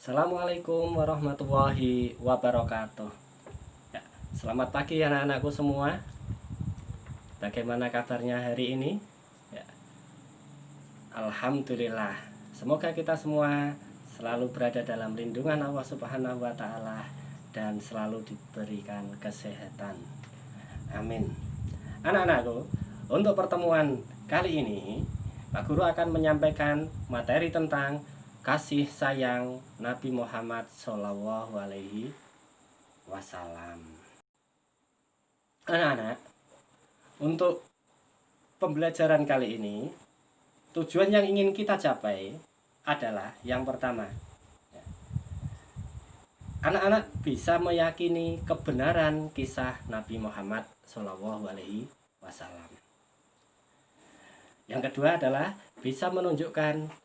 Assalamualaikum warahmatullahi wabarakatuh. Ya, selamat pagi anak-anakku semua. Bagaimana kabarnya hari ini? Ya, Alhamdulillah. Semoga kita semua selalu berada dalam lindungan Allah Subhanahu wa Ta'ala dan selalu diberikan kesehatan. Amin. Anak-anakku, untuk pertemuan kali ini, Pak Guru akan menyampaikan materi tentang kasih sayang Nabi Muhammad Shallallahu Alaihi Wasallam. Anak-anak, untuk pembelajaran kali ini, tujuan yang ingin kita capai adalah yang pertama, anak-anak bisa meyakini kebenaran kisah Nabi Muhammad Shallallahu Alaihi Wasallam. Yang kedua adalah bisa menunjukkan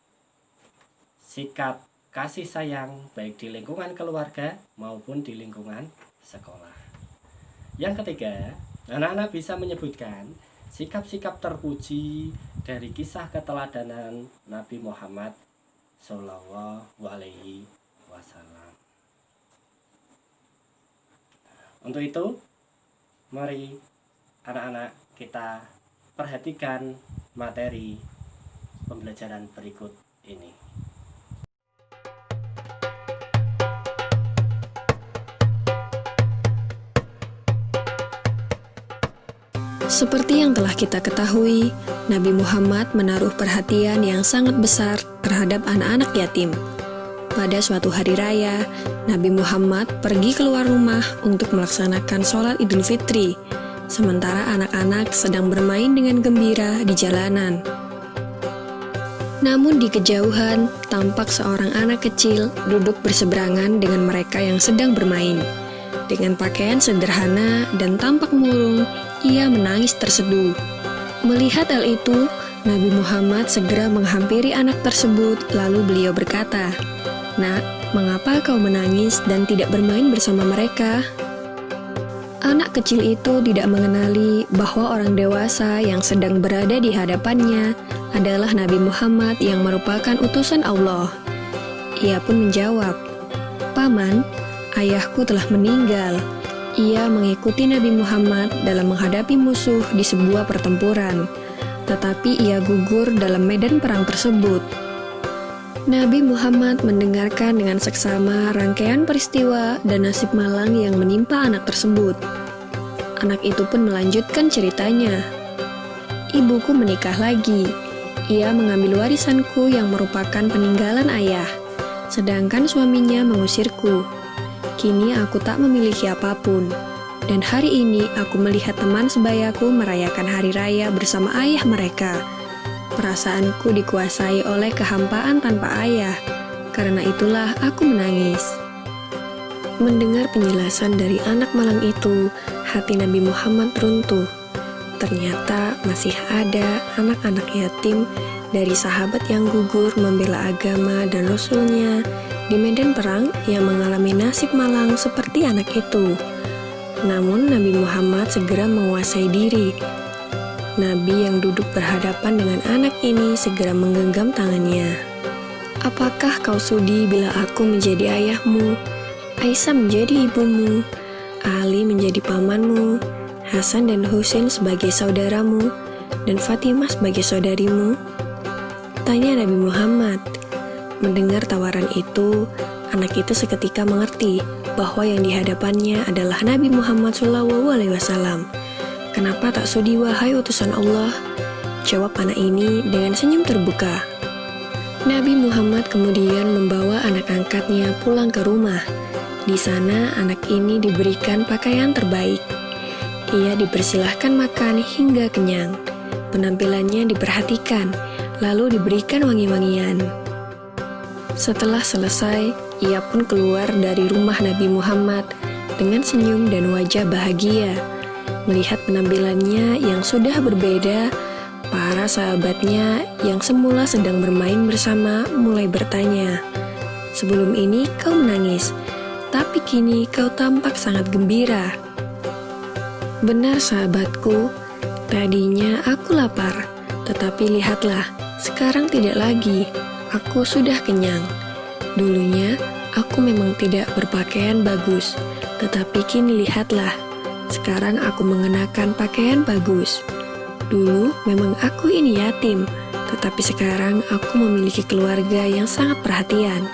sikap kasih sayang baik di lingkungan keluarga maupun di lingkungan sekolah. Yang ketiga, anak-anak bisa menyebutkan sikap-sikap terpuji dari kisah keteladanan Nabi Muhammad Shallallahu Alaihi Wasallam. Untuk itu, mari anak-anak kita perhatikan materi pembelajaran berikut ini. Seperti yang telah kita ketahui, Nabi Muhammad menaruh perhatian yang sangat besar terhadap anak-anak yatim. Pada suatu hari raya, Nabi Muhammad pergi keluar rumah untuk melaksanakan sholat Idul Fitri, sementara anak-anak sedang bermain dengan gembira di jalanan. Namun di kejauhan, tampak seorang anak kecil duduk berseberangan dengan mereka yang sedang bermain. Dengan pakaian sederhana dan tampak murung, ia menangis terseduh. Melihat hal itu, Nabi Muhammad segera menghampiri anak tersebut, lalu beliau berkata, "Nak, mengapa kau menangis dan tidak bermain bersama mereka?" Anak kecil itu tidak mengenali bahwa orang dewasa yang sedang berada di hadapannya adalah Nabi Muhammad yang merupakan utusan Allah. Ia pun menjawab, "Paman, ayahku telah meninggal." Ia mengikuti Nabi Muhammad dalam menghadapi musuh di sebuah pertempuran, tetapi ia gugur dalam medan perang tersebut. Nabi Muhammad mendengarkan dengan seksama rangkaian peristiwa dan nasib malang yang menimpa anak tersebut. Anak itu pun melanjutkan ceritanya. "Ibuku menikah lagi. Ia mengambil warisanku yang merupakan peninggalan ayah, sedangkan suaminya mengusirku. Kini aku tak memiliki apapun, dan hari ini aku melihat teman sebayaku merayakan hari raya bersama ayah mereka. Perasaanku dikuasai oleh kehampaan tanpa ayah, karena itulah aku menangis." Mendengar penjelasan dari anak malang itu, hati Nabi Muhammad runtuh. Ternyata masih ada anak-anak yatim dari sahabat yang gugur membela agama dan Rasulnya di medan perang yang mengalami nasib malang seperti anak itu. Namun Nabi Muhammad segera menguasai diri. Nabi yang duduk berhadapan dengan anak ini segera menggenggam tangannya. "Apakah kau sudi bila aku menjadi ayahmu, Aisyah menjadi ibumu, Ali menjadi pamanmu, Hasan dan Husain sebagai saudaramu, dan Fatimah sebagai saudarimu?" tanya Nabi Muhammad. Mendengar tawaran itu, anak itu seketika mengerti bahwa yang dihadapannya adalah Nabi Muhammad SAW. "Kenapa tak sudi wahai utusan Allah?" jawab anak ini dengan senyum terbuka. Nabi Muhammad kemudian membawa anak angkatnya pulang ke rumah. Di sana anak ini diberikan pakaian terbaik. Ia dipersilahkan makan hingga kenyang. Penampilannya diperhatikan, lalu diberikan wangi-wangian. Setelah selesai, ia pun keluar dari rumah Nabi Muhammad dengan senyum dan wajah bahagia. Melihat penampilannya yang sudah berbeda, para sahabatnya yang semula sedang bermain bersama mulai bertanya, "Sebelum ini kau menangis, tapi kini kau tampak sangat gembira." "Benar sahabatku, tadinya aku lapar, tetapi lihatlah, sekarang tidak lagi, aku sudah kenyang. Dulunya aku memang tidak berpakaian bagus, tetapi kini lihatlah, sekarang aku mengenakan pakaian bagus. Dulu memang aku ini yatim, tetapi sekarang aku memiliki keluarga yang sangat perhatian.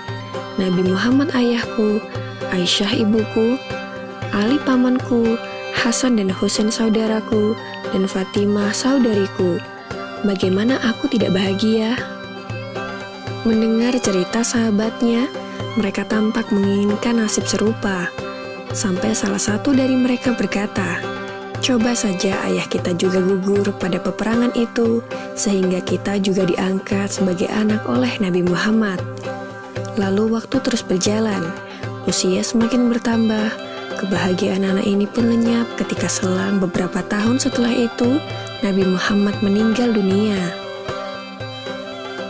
Nabi Muhammad ayahku, Aisyah ibuku, Ali pamanku, Hasan dan Husain saudaraku, dan Fatimah saudariku. Bagaimana aku tidak bahagia? Mendengar cerita sahabatnya, mereka tampak menginginkan nasib serupa. Sampai salah satu dari mereka berkata, "Coba saja ayah kita juga gugur pada peperangan itu, sehingga kita juga diangkat sebagai anak oleh Nabi Muhammad." Lalu waktu terus berjalan, usia semakin bertambah, kebahagiaan anak ini pun lenyap ketika selang beberapa tahun setelah itu, Nabi Muhammad meninggal dunia.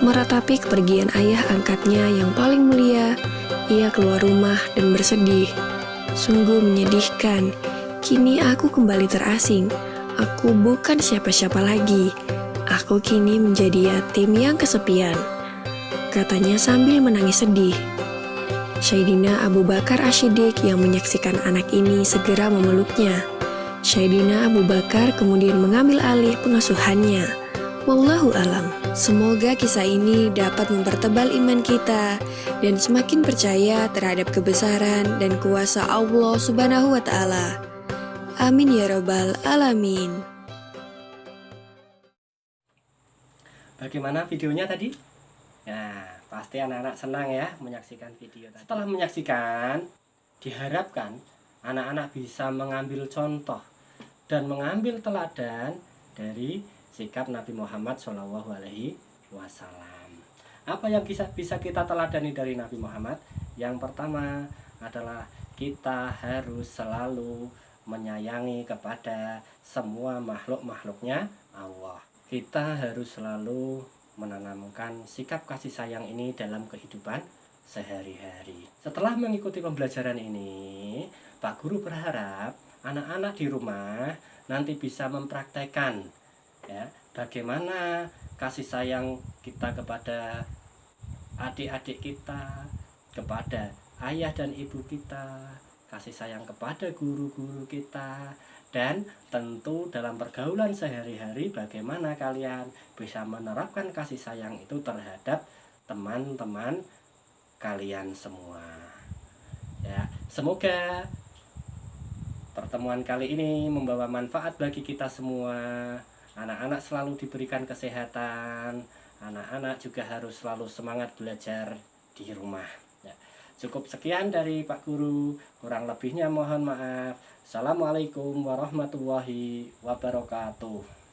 Meratapi kepergian ayah angkatnya yang paling mulia, ia keluar rumah dan bersedih. Sungguh menyedihkan, kini aku kembali terasing. Aku bukan siapa-siapa lagi. Aku kini menjadi yatim yang kesepian, katanya sambil menangis sedih. Sayyidina Abu Bakar Asy-Siddiq yang menyaksikan anak ini segera memeluknya. Sayyidina Abu Bakar kemudian mengambil alih pengasuhannya. Wallahu alam. Semoga kisah ini dapat mempertebal iman kita dan semakin percaya terhadap kebesaran dan kuasa Allah Subhanahu wa Ta'ala. Amin ya Rabbal Alamin. Bagaimana videonya tadi? Nah, pasti anak-anak senang ya menyaksikan video tadi. Setelah menyaksikan, diharapkan anak-anak bisa mengambil contoh dan mengambil teladan dari sikap Nabi Muhammad SAW. Apa yang bisa kita teladani dari Nabi Muhammad? Yang pertama adalah kita harus selalu menyayangi kepada semua makhluk-makhluknya Allah. Kita harus selalu menanamkan sikap kasih sayang ini dalam kehidupan sehari-hari. Setelah mengikuti pembelajaran ini, Pak Guru berharap anak-anak di rumah nanti bisa mempraktekkan ya, bagaimana kasih sayang kita kepada adik-adik kita, kepada ayah dan ibu kita, kasih sayang kepada guru-guru kita, dan tentu dalam pergaulan sehari-hari bagaimana kalian bisa menerapkan kasih sayang itu terhadap teman-teman kalian semua. Ya, semoga pertemuan kali ini membawa manfaat bagi kita semua. Anak-anak selalu diberikan kesehatan, anak-anak juga harus selalu semangat belajar di rumah. Ya, cukup sekian dari Pak Guru, kurang lebihnya mohon maaf. Assalamualaikum warahmatullahi wabarakatuh.